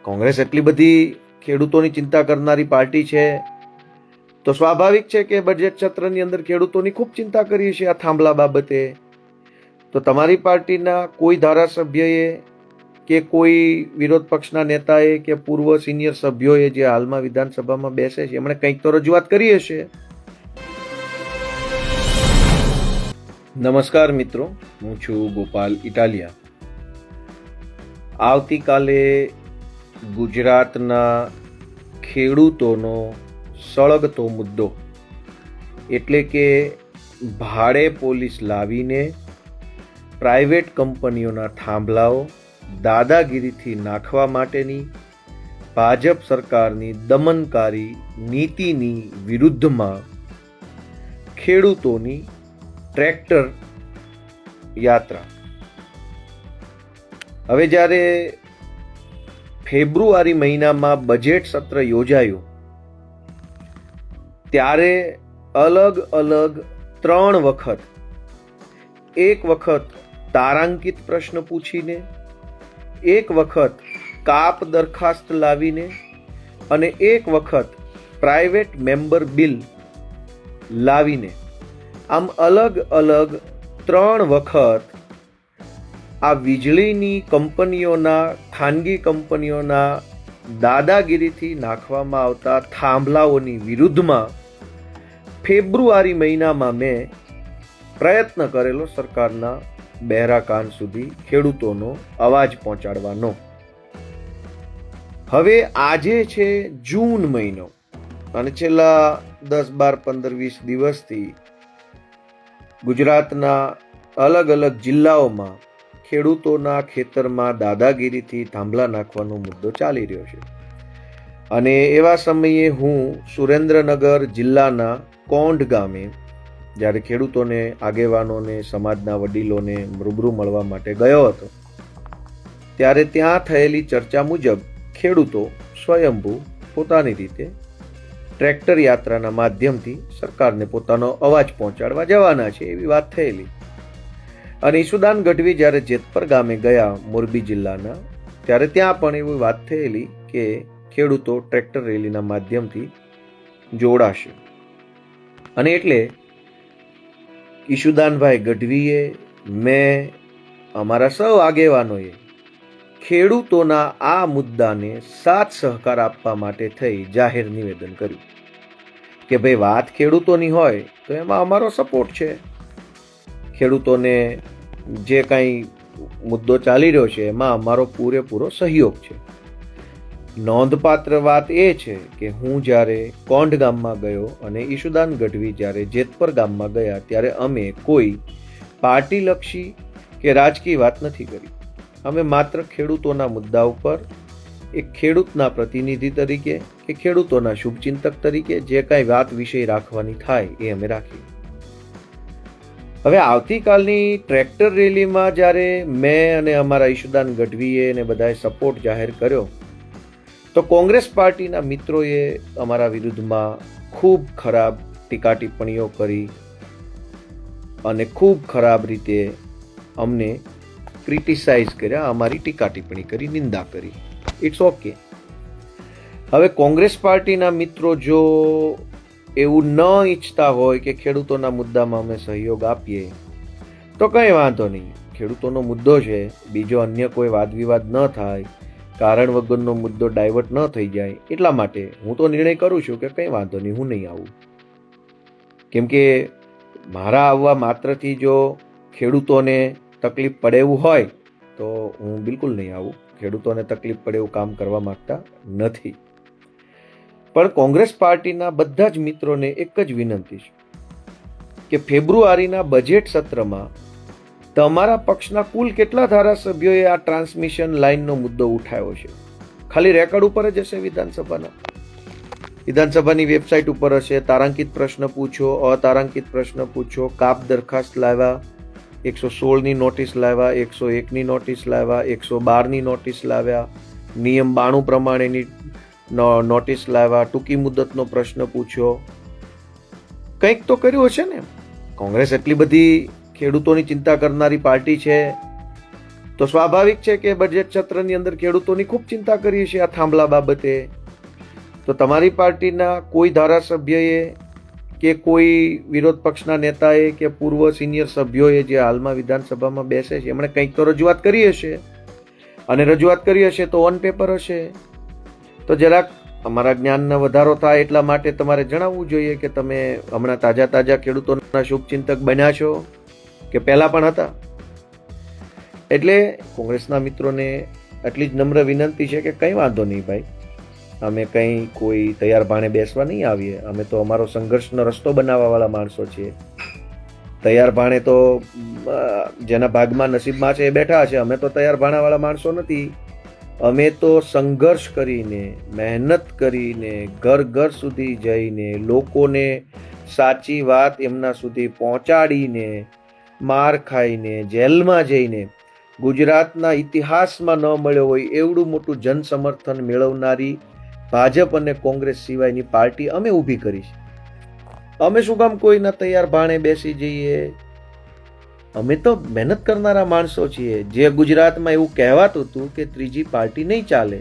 કોંગ્રેસ એટલી બધી ખેડૂતોની ચિંતા કરનારી પાર્ટી છે તો સ્વાભાવિક છે કે બજેટ સત્રની અંદર ખેડૂતોની ખૂબ ચિંતા કરી છે આ થાંભલા બાબતે. તો તમારી પાર્ટીના કોઈ ધારાસભ્યએ કે કોઈ વિરોધ પક્ષના નેતાએ કે પૂર્વ સિનિયર સભ્યોએ જે હાલમાં વિધાનસભામાં બેસે છે એમણે કંઈક તો રજૂઆત કરી હશે. નમસ્કાર મિત્રો, હું છું ગોપાલ ઇટાલિયા. આવતીકાલે ગુજરાતના ખેડૂતોનો સળગતો મુદ્દો એટલે કે ભાડે પોલીસ લાવીને પ્રાઇવેટ કંપનીઓના થાંભલાઓ દાદાગીરીથી નાખવા માટેની ભાજપ સરકારની દમનકારી નીતિની વિરુદ્ધમાં ખેડૂતોની ટ્રેક્ટર યાત્રા. હવે જ્યારે ફેબ્રુઆરી મહિનામાં બજેટ સત્ર યોજાયું ત્યારે અલગ અલગ 3 વખત, એક વખત તારાંકિત પ્રશ્ન પૂછીને, એક વખત કાપ દરખાસ્ત લાવીને અને એક વખત પ્રાઇવેટ મેમ્બર બિલ લાવીને, આમ અલગ અલગ 3 વખત આ વીજળીની કંપનીઓના, ખાનગી કંપનીઓના દાદાગીરીથી નાખવામાં આવતા થાંભલાઓની વિરુદ્ધમાં ફેબ્રુઆરી મહિનામાં મેં પ્રયત્ન કરેલો સરકારના બહેરા કાન સુધી ખેડૂતોનો અવાજ પહોંચાડવાનો. હવે આજે છે જૂન મહિનો અને છેલ્લા 10, 12, 15, 20 દિવસથી ગુજરાતના અલગ અલગ જિલ્લાઓમાં ખેડૂતોના ખેતરમાં દાદાગીરીથી થાંભલા નાખવાનો મુદ્દો ચાલી રહ્યો છે. અને એવા સમયે હું સુરેન્દ્રનગર જિલ્લાના કોંઢ ગામે જ્યારે ખેડૂતોને, આગેવાનોને, સમાજના વડીલોને રૂબરૂ મળવા માટે ગયો હતો ત્યારે ત્યાં થયેલી ચર્ચા મુજબ ખેડૂતો સ્વયંભૂ પોતાની રીતે ટ્રેક્ટર યાત્રાના માધ્યમથી સરકારને પોતાનો અવાજ પહોંચાડવા જવાના છે એવી વાત થયેલી. અને ઈશુદાન ગઢવી જ્યારે જેતપર ગામે ગયા મોરબી જિલ્લાના ત્યારે ત્યાં પણ એવી વાત થયેલી કે ખેડૂતો ટ્રેક્ટર રેલીના માધ્યમથી જોડાશે. અને એટલે ઈશુદાનભાઈ ગઢવીએ, મેં, અમારા સૌ આગેવાનોએ ખેડૂતોના આ મુદ્દાને સાથ સહકાર આપવા માટે થઈ જાહેર નિવેદન કર્યું કે ભાઈ વાત ખેડૂતોની હોય તો એમાં અમારો સપોર્ટ છે. ખેડૂતોને જે કાંઈ મુદ્દો ચાલી રહ્યો છે એમાં અમારો પૂરેપૂરો સહયોગ છે. નોંધપાત્ર વાત એ છે કે હું જ્યારે કોંઢ ગામમાં ગયો અને ઈશુદાન ગઢવી જ્યારે જેતપર ગામમાં ગયા ત્યારે અમે કોઈ પાર્ટીલક્ષી કે રાજકીય વાત નથી કરી. અમે માત્ર ખેડૂતોના મુદ્દા ઉપર એક ખેડૂતના પ્રતિનિધિ તરીકે કે ખેડૂતોના શુભચિંતક તરીકે જે કાંઈ વાત વિષય રાખવાની થાય એ અમે રાખી. હવે આવતીકાલની ટ્રેક્ટર રેલીમાં જ્યારે મેં અને અમારા ઈશુદાન ગઢવીએ અને બધાએ સપોર્ટ જાહેર કર્યો તો કોંગ્રેસ પાર્ટીના મિત્રોએ અમારા વિરુદ્ધમાં ખૂબ ખરાબ ટીકા ટિપ્પણીઓ કરી અને ખૂબ ખરાબ રીતે અમને ક્રિટિસાઇઝ કર્યા, અમારી ટીકા ટિપ્પણી કરી, નિંદા કરી. It's okay. હવે કોંગ્રેસ પાર્ટીના મિત્રો જો એવું ન ઈચ્છતા હોય કે ખેડૂતોના મુદ્દામાં અમે સહયોગ આપીએ તો કંઈ વાંધો નહીં. ખેડૂતોનો મુદ્દો છે, બીજો અન્ય કોઈ વાદ વિવાદ ન થાય, કારણ વગરનો મુદ્દો ડાયવર્ટ ન થઈ જાય, એટલા માટે હું તો નિર્ણય કરું છું કે કંઈ વાંધો નહીં, હું નહીં આવું. કેમ કે મારા આવવા માત્રથી જો ખેડૂતોને તકલીફ પડે એવું હોય તો હું બિલકુલ નહીં આવું. ખેડૂતોને તકલીફ પડે એવું કામ કરવા માંગતા નથી. પણ કોંગ્રેસ પાર્ટીના બધા જ મિત્રોને એક જ વિનંતી છે કે ફેબ્રુઆરીના બજેટ સત્રમાં તમારા પક્ષના કુલ કેટલા ધારાસભ્યોએ આ ટ્રાન્સમિશન લાઇનનો મુદ્દો ઉઠાવ્યો છે? ખાલી રેકોર્ડ ઉપર જ હશે વિધાનસભાની વેબસાઇટ ઉપર હશે. તારાંકિત પ્રશ્ન પૂછો, અતારાંકિત પ્રશ્ન પૂછો, કાપ દરખાસ્ત લાવ્યા, 116ની નોટિસ લાવ્યા, 101ની નોટિસ લાવ્યા, 112ની નોટિસ લાવ્યા, નિયમ 92 પ્રમાણેની નોટિસ લાવ્યા, ટૂંકી મુદતનો પ્રશ્ન પૂછ્યો. કંઈક તો કર્યું હશે ને. કોંગ્રેસ એટલી બધી ખેડૂતોની ચિંતા કરનારી પાર્ટી છે તો સ્વાભાવિક છે કે બજેટ સત્રની અંદર ખેડૂતોની ખૂબ ચિંતા કરી છે આ થાંભલા બાબતે. તો તમારી પાર્ટીના કોઈ ધારાસભ્યએ કે કોઈ વિરોધ પક્ષના નેતાએ કે પૂર્વ સિનિયર સભ્યોએ જે હાલમાં વિધાનસભામાં બેસે છે એમણે કંઈક તો રજૂઆત કરી હશે, અને રજૂઆત કરી હશે તો ઓન પેપર હશે. તો જરાક અમારા જ્ઞાનનો વધારો થાય એટલા માટે તમારે જણાવવું જોઈએ કે તમે હમણાં તાજા ખેડૂતોના શુભચિંતક બન્યા છો કે પહેલા પણ હતા. એટલે કોંગ્રેસના મિત્રોને આટલી જ નમ્ર વિનંતી છે કે કંઈ વાંધો નહીં ભાઈ, અમે કંઈ કોઈ તૈયાર ભાણે બેસવા નહીં આવીએ. અમે તો અમારો સંઘર્ષનો રસ્તો બનાવવાવાળા માણસો છીએ. તૈયાર ભાણે તો જેના ભાગમાં નસીબમાં છે એ બેઠા છે. અમે તો તૈયાર ભાણાવાળા માણસો નથી. અમે તો સંઘર્ષ કરીને, મહેનત કરીને, ઘર ઘર સુધી જઈને, લોકોને સાચી વાત એમના સુધી પહોંચાડીને, માર ખાઈને, જેલમાં જઈને ગુજરાતના ઇતિહાસમાં ન મળ્યો હોય એવડું મોટું જન સમર્થન મેળવનારી ભાજપ અને કોંગ્રેસ સિવાયની પાર્ટી અમે ઊભી કરી છે. અમે શું કામ કોઈના તૈયાર ભાણે બેસી જઈએ? અમે તો મહેનત કરનારા માણસો છીએ. જે ગુજરાતમાં એવું કહેવાતું હતું કે ત્રીજી પાર્ટી નહીં ચાલે,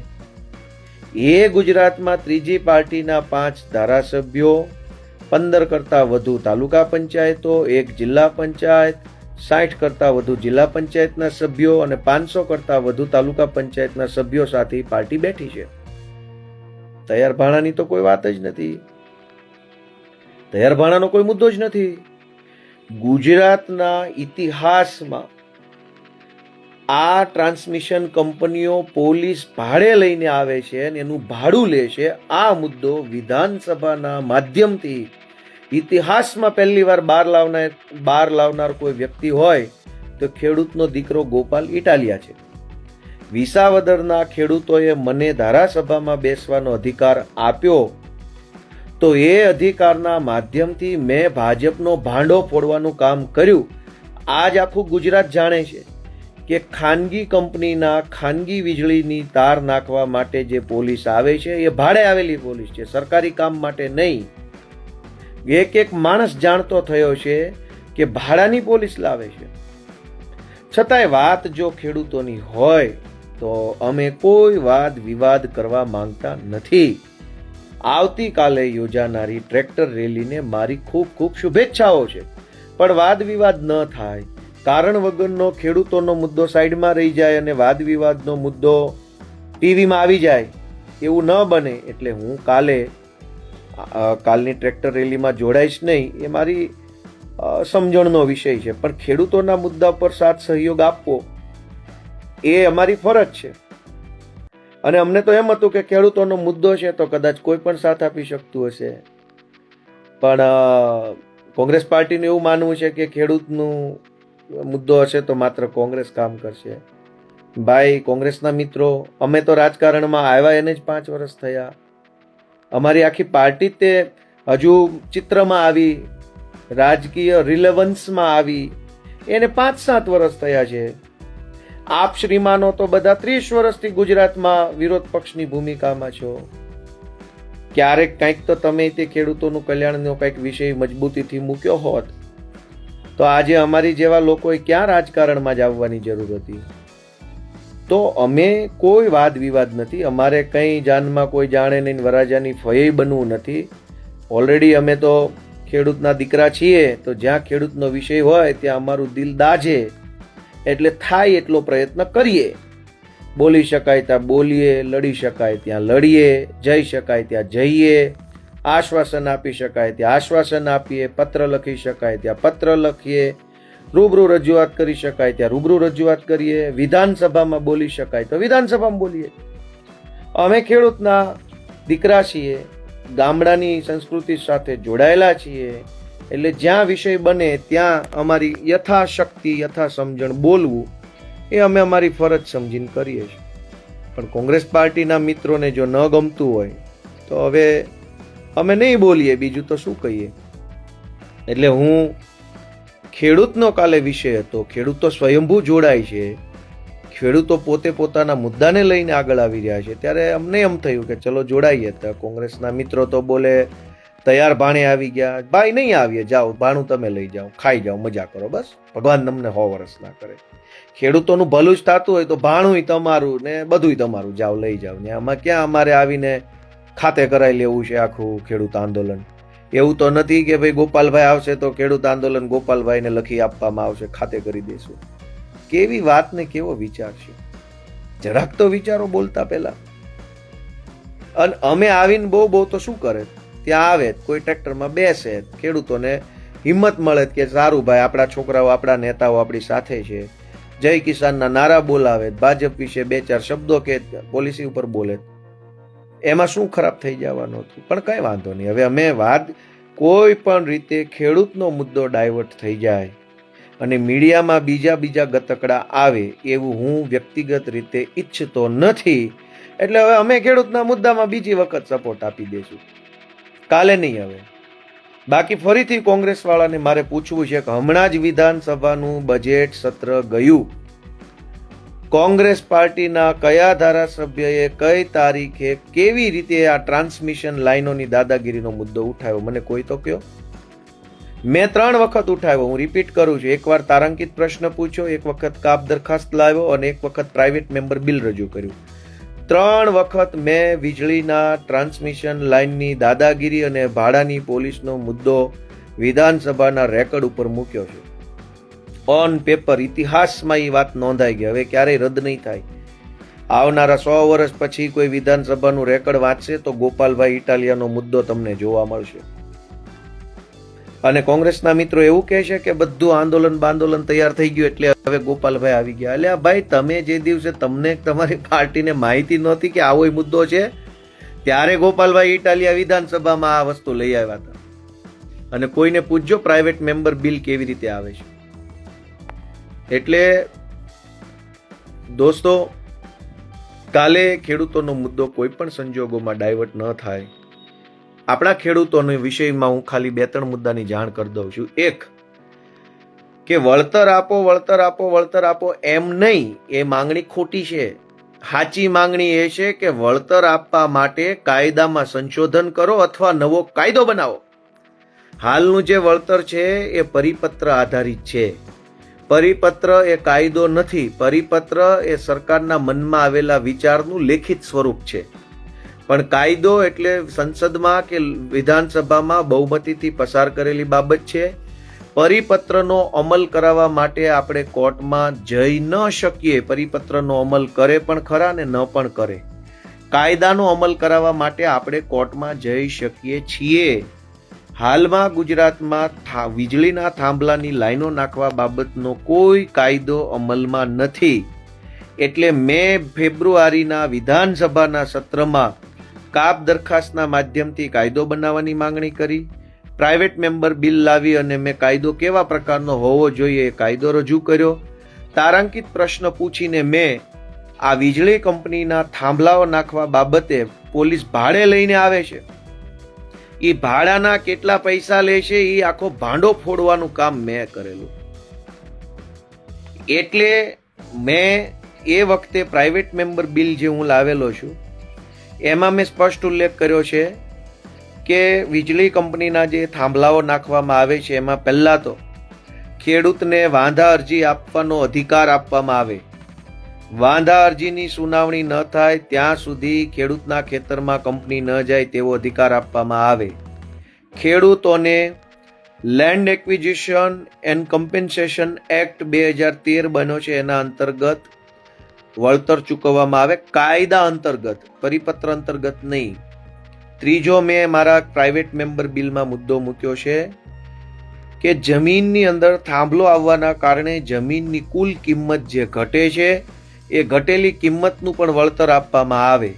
એ ગુજરાતમાં ત્રીજી પાર્ટીના 5 ધારાસભ્યો, 15 કરતાં વધુ તાલુકા પંચાયતો, 1 જિલ્લા પંચાયત, 60 કરતાં વધુ જિલ્લા પંચાયતના સભ્યો અને 500 કરતાં વધુ તાલુકા પંચાયતના સભ્યો સાથે પાર્ટી બેઠી છે. તૈયાર ભાણાની તો કોઈ વાત જ નથી. તૈયાર ભાણાનો કોઈ મુદ્દો જ નથી. ગુજરાતના ઇતિહાસમાં આ ટ્રાન્સમિશન કંપનીઓ પોલીસ ભાડે લઈને આવે છે અને એનું ભાડું લે છે. આ મુદ્દો વિધાનસભાના માધ્યમથી ઇતિહાસમાં પહેલી વાર બહાર લાવનાર કોઈ વ્યક્તિ હોય તો ખેડૂતનો દીકરો ગોપાલ ઇટાલિયા છે. વિસાવદરના ખેડૂતોએ મને ધારાસભામાં બેસવાનો અધિકાર આપ્યો, તો એ અધિકારના માધ્યમથી મેં ભાજપનો ભાંડો ફોડવાનું કામ કર્યું. આજ આખું ગુજરાત જાણે છે કે ખાનગી કંપનીના ખાનગી વીજળીની તાર નાખવા માટે જે પોલીસ આવે છે એ ભાડે આવેલી પોલીસ છે, સરકારી કામ માટે નહીં. એક માણસ જાણતો થયો છે કે ભાડાની પોલીસ લાવે છે. છતાંય વાત જો ખેડૂતોની હોય તો અમે કોઈ વાદ વિવાદ કરવા માંગતા નથી. આવતીકાલે યોજાનારી ટ્રેક્ટર રેલીને મારી ખૂબ ખૂબ શુભેચ્છાઓ છે, પણ વાદ વિવાદ ન થાય. કારણ વગરનો ખેડૂતોનો મુદ્દો સાઈડમાં રહી જાય અને વાદ વિવાદનો મુદ્દો ટીવીમાં આવી જાય, એવું ન બને. એટલે હું કાલની ટ્રેક્ટર રેલીમાં જોડાઈશ નહીં, એ મારી સમજણનો વિષય છે. પણ ખેડૂતોના મુદ્દા પર સાથ સહયોગ આપવો એ અમારી ફરજ છે. અને અમને તો એમ હતું કે ખેડૂતોનો મુદ્દો છે તો કદાચ કોઈ પણ સાથ આપી શકતું હશે, પણ કોંગ્રેસ પાર્ટીનું એવું માનવું છે કે ખેડૂતનું મુદ્દો હશે તો માત્ર કોંગ્રેસ કામ કરશે. ભાઈ કોંગ્રેસના મિત્રો, અમે તો રાજકારણમાં આવ્યા એને જ 5 વર્ષ થયા. અમારી આખી પાર્ટી તે હજુ ચિત્રમાં આવી, રાજકીય રિલેવન્સમાં આવી એને 5-7 વર્ષ થયા છે. આપ શ્રીમાનો તો બધા 30 વર્ષથી ગુજરાતમાં વિરોધ પક્ષની ભૂમિકામાં છો. ક્યારેક કંઈક તો તમે તે ખેડૂતોનું કલ્યાણનો કંઈક વિષય મજબૂતીથી મૂક્યો હોત તો આજે અમારી જેવા લોકોએ ક્યાં રાજકારણમાં જ આવવાની જરૂર હતી. તો અમે કોઈ વાદ વિવાદ નથી. અમારે કંઈ જાનમાં કોઈ જાણે નહીં, વરાજાની ફઈ બનવું નથી. ઓલરેડી અમે તો ખેડૂતના દીકરા છીએ, તો જ્યાં ખેડૂતનો વિષય હોય ત્યાં અમારું દિલ દાજે, એટલે થાય એટલો પ્રયત્ન કરીએ. બોલી શકાય ત્યાં બોલીએ, લડી શકાય ત્યાં લડીએ, જઈ શકાય ત્યાં જઈએ, આશ્વાસન આપી શકાય ત્યાં આશ્વાસન આપીએ, પત્ર લખી શકાય ત્યાં પત્ર લખીએ, રૂબરૂ રજૂઆત કરી શકાય ત્યાં રૂબરૂ રજૂઆત કરીએ, વિધાનસભામાં બોલી શકાય તો વિધાનસભામાં બોલીએ. અમે ખેડૂતના દીકરા છીએ, ગામડાની સંસ્કૃતિ સાથે જોડાયેલા છીએ, એટલે જ્યાં વિષય બને ત્યાં અમારી યથાશક્તિ યથા સમજણ બોલવું એ અમે અમારી ફરજ સમજીને કરીએ છીએ. પણ કોંગ્રેસ પાર્ટીના મિત્રોને જો ન ગમતું હોય તો હવે અમે નહીં બોલીએ, બીજું તો શું કહીએ. એટલે હું ખેડૂતનો કાલે વિષય હતો, ખેડૂતો સ્વયંભૂ જોડાય છે, ખેડૂતો પોતે પોતાના મુદ્દાને લઈને આગળ આવી રહ્યા છે, ત્યારે અમને એમ થયું કે ચલો જોડાઈએ. તો કોંગ્રેસના મિત્રો તો બોલે તૈયાર ભાણે આવી ગયા, ભાઈ નહીં આવીએ, જાઓ ભાણું તમે લઈ જાઓ, ખાઈ જાઓ, મજા કરો, બસ ભગવાન તમને 100 વર્ષ ના કરે. ખેડૂતોનું ભલું જ થતું હોય તો ભાણું તમારું ને બધું તમારું, જાઓ લઈ જાઓ ને. આમાં ક્યાં અમારે આવીને ખાતે કરાવી લેવું છે આખું ખેડૂત આંદોલન? એવું તો નથી કે ભાઈ ગોપાલભાઈ આવશે તો ખેડૂત આંદોલન ગોપાલભાઈને લખી આપવામાં આવશે, ખાતે કરી દેશું. કેવી વાત ને કેવો વિચાર છે, જરાક તો વિચારો બોલતા પહેલા. અને અમે આવીને બહુ તો શું કરે, ત્યાં આવે કોઈ ટ્રેક્ટરમાં બેસે, ખેડૂતોને હિંમત મળે કે સારું ભાઈ આપણા છોકરાઓ આપણા નેતાઓ આપણી સાથે છે, જય કિસાનના નારા બોલાવે, ભાજપ વિશે 2-4 શબ્દો કે પોલિસી ઉપર બોલે, એમાં શું ખરાબ થઈ જવાનું હતું? પણ કઈ વાંધો નહીં. હવે અમે વાત કોઈ પણ રીતે ખેડૂતનો મુદ્દો ડાયવર્ટ થઈ જાય અને મીડિયામાં બીજા ગતકડા આવે એવું હું વ્યક્તિગત રીતે ઈચ્છતો નથી. એટલે હવે અમે ખેડૂતના મુદ્દામાં બીજી વખત સપોર્ટ આપી દઈશું, કાલે નહીં. હવે બાકી ફરીથી કોંગ્રેસ વાળાને મારે પૂછવું છે કે હમણાં જ વિધાનસભાનું બજેટ સત્ર ગયું, કોંગ્રેસ પાર્ટીના કયા ધારાસભ્યએ કઈ તારીખે કેવી રીતે આ ટ્રાન્સમિશન લાઈનોની દાદાગીરીનો મુદ્દો ઉઠાવ્યો? મને કોઈ તો કહો. મેં 3 વખત ઉઠાવ્યો, હું રિપીટ કરું છું. એકવાર તારાંકિત પ્રશ્ન પૂછ્યો, એક વખત કાપ દરખાસ્ત લાવ્યો અને એક વખત પ્રાઇવેટ મેમ્બર બિલ રજૂ કર્યું. 3 વખત મેં વીજળીના ટ્રાન્સમિશન લાઇનની દાદાગીરી અને ભાડાની પોલીસનો મુદ્દો વિધાનસભાના રેકોર્ડ ઉપર મૂક્યો છે. ઓન પેપર, ઇતિહાસમાં એ વાત નોંધાઈ ગઈ, હવે ક્યારેય રદ નહીં થાય. આવનારા 100 વર્ષ પછી કોઈ વિધાનસભાનું રેકોર્ડ વાંચશે તો ગોપાલભાઈ ઇટાલિયાનો મુદ્દો તમને જોવા મળશે. અને કોંગ્રેસના મિત્રો એવું કહે છે કે બધું આંદોલન તૈયાર થઈ ગયું એટલે હવે ગોપાલભાઈ આવી ગયા. એટલે ભાઈ તમે જે દિવસે તમને તમારી પાર્ટીને માહિતી નહોતી કે આવો મુદ્દો છે, ત્યારે ગોપાલભાઈ ઇટાલિયા વિધાનસભામાં આ વસ્તુ લઈ આવ્યા હતા. અને કોઈને પૂછજો પ્રાઇવેટ મેમ્બર બિલ કેવી રીતે આવે છે. એટલે દોસ્તો, કાલે ખેડૂતોનો મુદ્દો કોઈ પણ સંજોગોમાં ડાયવર્ટ ન થાય. આપણા ખેડૂતોના વિષયમાં હું ખાલી 2-3 મુદ્દાની જાણ કરી દઉં છું. એક, કે વળતર આપો એમ નહીં, એ માંગણી ખોટી છે. સાચી માંગણી એ છે કે વળતર આપવા માટે કાયદામાં સંશોધન કરો અથવા નવો કાયદો બનાવો. હાલનું જે વળતર છે એ પરિપત્ર આધારિત છે. પરિપત્ર એ કાયદો નથી. પરિપત્ર એ સરકારના મનમાં આવેલા વિચારનું લેખિત સ્વરૂપ છે. પણ કાયદો એટલે સંસદમાં કે વિધાનસભામાં બહુમતીથી પસાર કરેલી બાબત છે. પરિપત્રનો અમલ કરાવવા માટે આપણે કોર્ટમાં જઈ ન શકીએ. પરિપત્રનો અમલ કરે પણ ખરા ને ન પણ કરે. કાયદાનો અમલ કરાવવા માટે આપણે કોર્ટમાં જઈ શકીએ છીએ. હાલમાં ગુજરાતમાં વીજળીના થાંભલાની લાઈનો નાખવા બાબતનો કોઈ કાયદો અમલમાં નથી. એટલે મેં ફેબ્રુઆરીના વિધાનસભાના સત્રમાં કાપ દરખાસ્તના માધ્યમથી કાયદો બનાવવાની માંગણી કરી. પ્રાઇવેટ મેમ્બર બિલ લાવી અને મેં કાયદો કેવા પ્રકારનો હોવો જોઈએ એ કાયદો રજૂ કર્યો. તારાંકિત પ્રશ્ન પૂછીને મેં આ વીજળી કંપનીના થાંભલાઓ નાખવા બાબતે પોલીસ ભાડે લઈને આવે છે, એ ભાડાના કેટલા પૈસા લે છે એ આખો ભાંડો ફોડવાનું કામ મેં કરેલું. એટલે મેં એ વખતે પ્રાઇવેટ મેમ્બર બિલ જે હું લાવેલો છું એમાં મેં સ્પષ્ટ ઉલ્લેખ કર્યો છે કે વીજળી કંપનીના જે થાંભલાઓ નાખવામાં આવે છે એમાં પહેલાં તો ખેડૂતને વાંધા અરજી આપવાનો અધિકાર આપવામાં આવે. વાંધા અરજીની સુનાવણી ન થાય ત્યાં સુધી ખેડૂતના ખેતરમાં કંપની ન જાય તેવો અધિકાર આપવામાં આવે. ખેડૂતોને land acquisition and compensation act 2013 બન્યો છે, એના અંતર્ગત વળતર ચૂકવવામાં આવે, કાયદા અંતર્ગત, પરિપત્ર અંતર્ગત નહીં. ત્રીજો, મેં મારા પ્રાઇવેટ મેમ્બર બિલમાં મુદ્દો મૂક્યો છે કે જમીનની અંદર થાંભલો આવવાના કારણે જમીનની કુલ કિંમત જે ઘટે છે એ ઘટેલી કિંમતનું પણ વળતર આપવામાં આવે.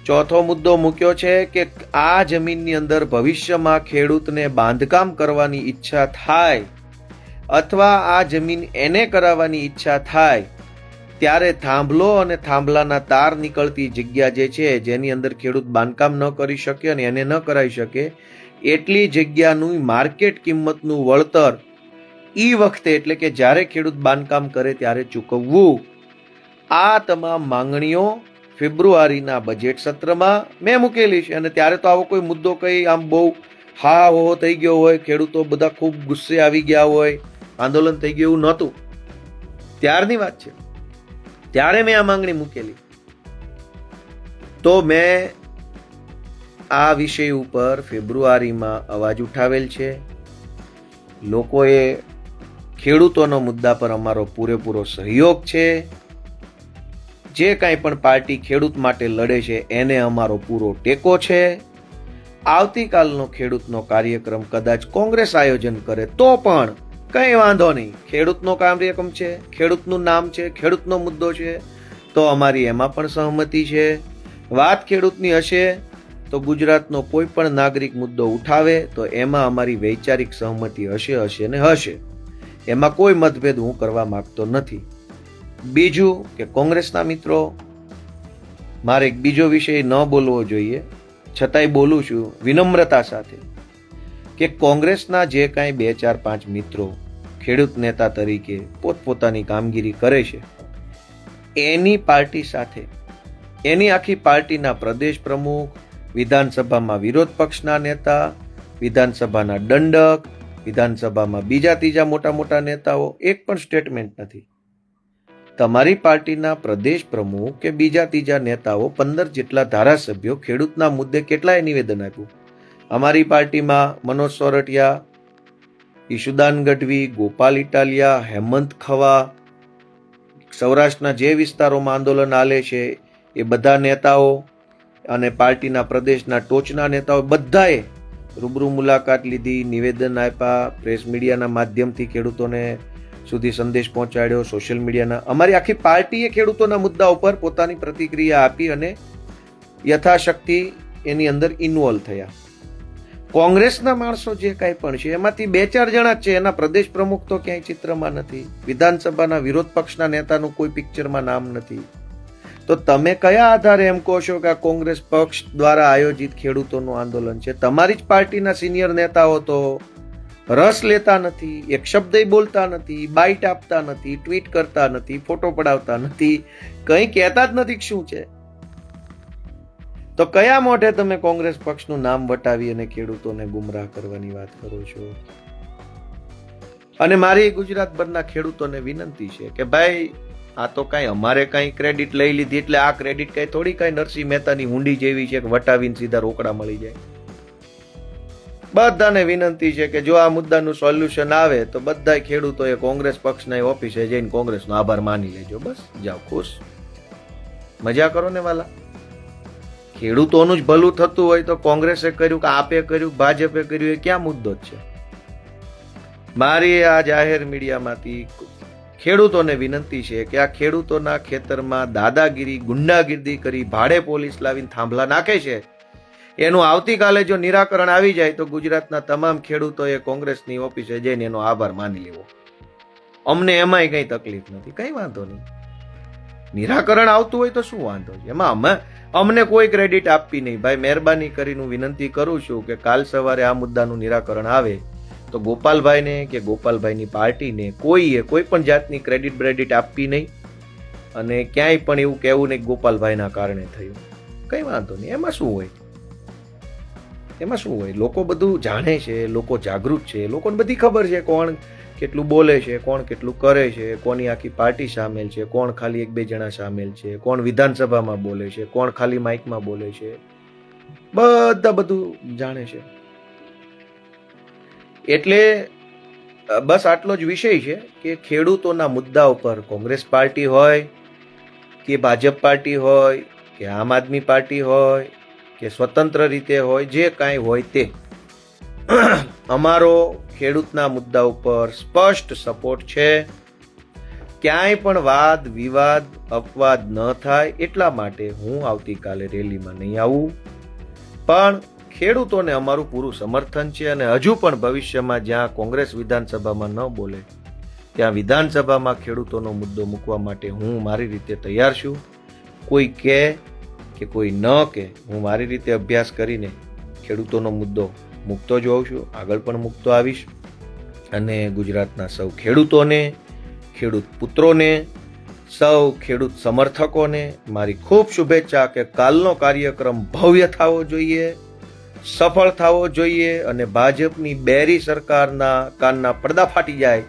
ચોથો મુદ્દો મૂક્યો છે કે આ જમીનની અંદર ભવિષ્યમાં ખેડૂતને બાંધકામ કરવાની ઈચ્છા થાય અથવા આ જમીન એને કરાવવાની ઈચ્છા થાય ત્યારે થાંભલો અને થાંભલાના તાર નીકળતી જગ્યા જે છે જેની અંદર ખેડૂત બાંધકામ ન કરી શકે અને એને ન કરાવી શકે એટલી જગ્યાનું માર્કેટ કિંમતનું વળતર ઈ વખતે એટલે કે જ્યારે ખેડૂત બાંધકામ કરે ત્યારે ચૂકવવું. આ તમામ માંગણીઓ ફેબ્રુઆરીના બજેટ સત્રમાં મેં મૂકેલી છે. અને ત્યારે તો આવો કોઈ મુદ્દો કંઈ આમ બહુ હા હો થઈ ગયો હોય, ખેડૂતો બધા ખૂબ ગુસ્સે આવી ગયા હોય, આંદોલન થઈ ગયું એવું નહોતું. ત્યારની વાત છે, ત્યારે મેં આ માંગણી મૂકેલી. તો મેં આ વિષય ઉપર ફેબ્રુઆરીમાં અવાજ ઉઠાવેલ છે. લોકોએ ખેડૂતોનો મુદ્દા પર અમારો પૂરેપૂરો સહયોગ છે. જે કાંઈ પણ પાર્ટી ખેડૂત માટે લડે છે એને અમારો પૂરો ટેકો છે. આવતીકાલનો ખેડૂતનો કાર્યક્રમ કદાચ કોંગ્રેસ આયોજન કરે તો પણ કંઈ વાંધો નહીં. ખેડૂતનો કાર્યક્રમ છે, ખેડૂતનું નામ છે, ખેડૂતનો મુદ્દો છે, તો અમારી એમાં પણ સહમતિ છે. વાત ખેડૂતની હશે તો ગુજરાતનો કોઈ પણ નાગરિક મુદ્દો ઉઠાવે તો એમાં અમારી વૈચારિક સહમતિ હશે ને હશે. એમાં કોઈ મતભેદ હું કરવા માંગતો નથી. બીજું કે કોંગ્રેસના મિત્રો, મારે એક બીજો વિષય ન બોલવો જોઈએ, છતાંય બોલું છું વિનમ્રતા સાથે, કે કોંગ્રેસના જે કાંઈ 2, 4, 5 મિત્રો ખેડૂત નેતા તરીકે પોતપોતાની કામગીરી કરે છે, એની પાર્ટી સાથે, એની આખી પાર્ટીના પ્રદેશ પ્રમુખ, વિધાનસભામાં વિરોધ પક્ષના નેતા, વિધાનસભાના દંડક, વિધાનસભામાં બીજા ત્રીજા મોટા મોટા નેતાઓ એક પણ સ્ટેટમેન્ટ નથી. તમારી પાર્ટીના પ્રદેશ પ્રમુખ કે બીજા ત્રીજા નેતાઓ 15 જેટલા ધારાસભ્યો ખેડૂતના મુદ્દે કેટલાય નિવેદન આપ્યું. અમારી પાર્ટીમાં મનોજ સોરઠિયા, ઈશુદાન ગઢવી, ગોપાલ ઇટાલિયા, હેમંત ખવા, સૌરાષ્ટ્રના જે વિસ્તારોમાં આંદોલન હાલે છે એ બધા નેતાઓ અને પાર્ટીના પ્રદેશના ટોચના નેતાઓ બધાએ રૂબરૂ મુલાકાત લીધી, નિવેદન આપ્યા, પ્રેસ મીડિયાના માધ્યમથી ખેડૂતોને સુધી સંદેશ પહોંચાડ્યો, સોશિયલ મીડિયાના. અમારી આખી પાર્ટીએ ખેડૂતોના મુદ્દા ઉપર પોતાની પ્રતિક્રિયા આપી અને યથાશક્તિ એની અંદર ઇન્વોલ્વ થયા. કોંગ્રેસના માણસો જે કાંઈ પણ છે એમાંથી 2-4 જણા જ છે, એના પ્રદેશ પ્રમુખ તો ક્યાંય ચિત્રમાં નથી, વિધાનસભાના વિરોધ પક્ષના નેતાનું કોઈ પિક્ચરમાં નામ નથી. તો તમે કયા આધારે એમ કહો છો કે આ કોંગ્રેસ પક્ષ દ્વારા આયોજિત ખેડૂતોનું આંદોલન છે? તમારી જ પાર્ટીના સિનિયર નેતાઓ તો રસ લેતા નથી, એક શબ્દ બોલતા નથી, બાઇટ આપતા નથી, ટ્વીટ કરતા નથી, ફોટો પડાવતા નથી, કંઈ કહેતા જ નથી શું છે. તો કયા મોઢે તમે કોંગ્રેસ પક્ષનું નામ વટાવી અને ખેડૂતોને ગુમરાહ કરવાની વાત કરો છો? અને મારી ગુજરાતભરના ખેડૂતોને વિનંતી છે કે ભાઈ, આ તો કાંઈ અમારે કાંઈ ક્રેડિટ લઈ લીધી એટલે આ ક્રેડિટ કાંઈ થોડી કાંઈ નરસિંહ મહેતાની હુંડી જેવી છે કે વટાવીને સીધા રોકડા મળી જાય. બધાને વિનંતી છે કે જો આ મુદ્દાનું સોલ્યુશન આવે તો બધા ખેડૂતોએ કોંગ્રેસ પક્ષના ઓફિસે જઈને કોંગ્રેસનો આભાર માની લેજો. બસ જાઓ, ખુશ, મજા કરો ને વાલા. ખેડૂતોનું જ ભલું થતું હોય તો કોંગ્રેસે કર્યું કે આપે કર્યું, ભાજપે કર્યું, એ ક્યાં મુદ્દો જ છે? મારી આ જાહેર મીડિયામાંથી ખેડૂતોને વિનંતી છે કે આ ખેડૂતોના ખેતરમાં દાદાગીરી, ગુંડાગીરી કરી ભાડે પોલીસ લાવીને થાંભલા નાખે છે, એનું આવતીકાલે જો નિરાકરણ આવી જાય તો ગુજરાતના તમામ ખેડૂતોએ કોંગ્રેસની ઓફિસે જઈને એનો આભાર માની લેવો. અમને એમાંય કંઈ તકલીફ નથી, કંઈ વાંધો નહીં. નિરાકરણ આવતું હોય તો શું વાંધો છે? એમાં અમને કોઈ ક્રેડિટ આપવી નહીં. ભાઈ, મહેરબાની કરીને હું વિનંતી કરું છું કે કાલ સવારે આ મુદ્દાનું નિરાકરણ આવે તો ગોપાલભાઈને કે ગોપાલભાઈની પાર્ટીને કોઈ પણ જાતની ક્રેડિટ આપવી નહીં અને ક્યાંય પણ એવું કહેવું નહીં ગોપાલભાઈના કારણે થયું. કંઈ વાંધો નહીં, એમાં શું હોય? એમાં શું હોય? લોકો બધું જાણે છે, લોકો જાગૃત છે, લોકોને બધી ખબર છે કોણ કેટલું બોલે છે, કોણ કેટલું કરે છે, કોની આખી પાર્ટી સામેલ છે, કોણ ખાલી 1-2 જણા સામેલ છે, કોણ વિધાનસભામાં બોલે છે, કોણ ખાલી માઇકમાં બોલે છે, બધા બધું જાણે છે. એટલે બસ આટલો જ વિષય છે કે ખેડૂતોના મુદ્દા ઉપર કોંગ્રેસ પાર્ટી હોય કે ભાજપ પાર્ટી હોય કે આમ આદમી પાર્ટી હોય કે સ્વતંત્ર રીતે હોય, જે કાંઈ હોય તે, અમારો ખેડૂતના મુદ્દા ઉપર સ્પષ્ટ સપોર્ટ છે. ક્યાંય પણ વાદ વિવાદ અપવાદ ન થાય એટલા માટે હું આવતીકાલે રેલીમાં નહીં આવું, પણ ખેડૂતોને અમારું પૂરું સમર્થન છે અને હજુ પણ ભવિષ્યમાં જ્યાં કોંગ્રેસ વિધાનસભામાં ન બોલે ત્યાં વિધાનસભામાં ખેડૂતોનો મુદ્દો મૂકવા માટે હું મારી રીતે તૈયાર છું. કોઈ કહે કે કોઈ ન કહે, હું મારી રીતે અભ્યાસ કરીને ખેડૂતોનો મુદ્દો મૂકતો જ હોઉં છું, આગળ પણ મૂકતો આવીશ. અને ગુજરાતના સૌ ખેડૂતોને, ખેડૂત પુત્રોને, સૌ ખેડૂત સમર્થકોને મારી ખૂબ શુભેચ્છા કે કાલનો કાર્યક્રમ ભવ્ય થવો જોઈએ, સફળ થવો જોઈએ અને ભાજપની બેરી સરકારના કાનના પડદા ફાટી જાય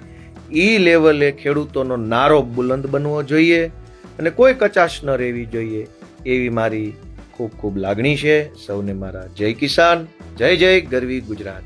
એ લેવલે ખેડૂતોનો નારો બુલંદ બનવો જોઈએ અને કોઈ કચાશ ન રહેવી જોઈએ એવી મારી ખૂબ ખૂબ લાગણી છે. સૌને મારા જય કિસાન, જય જય ગરવી ગુજરાત.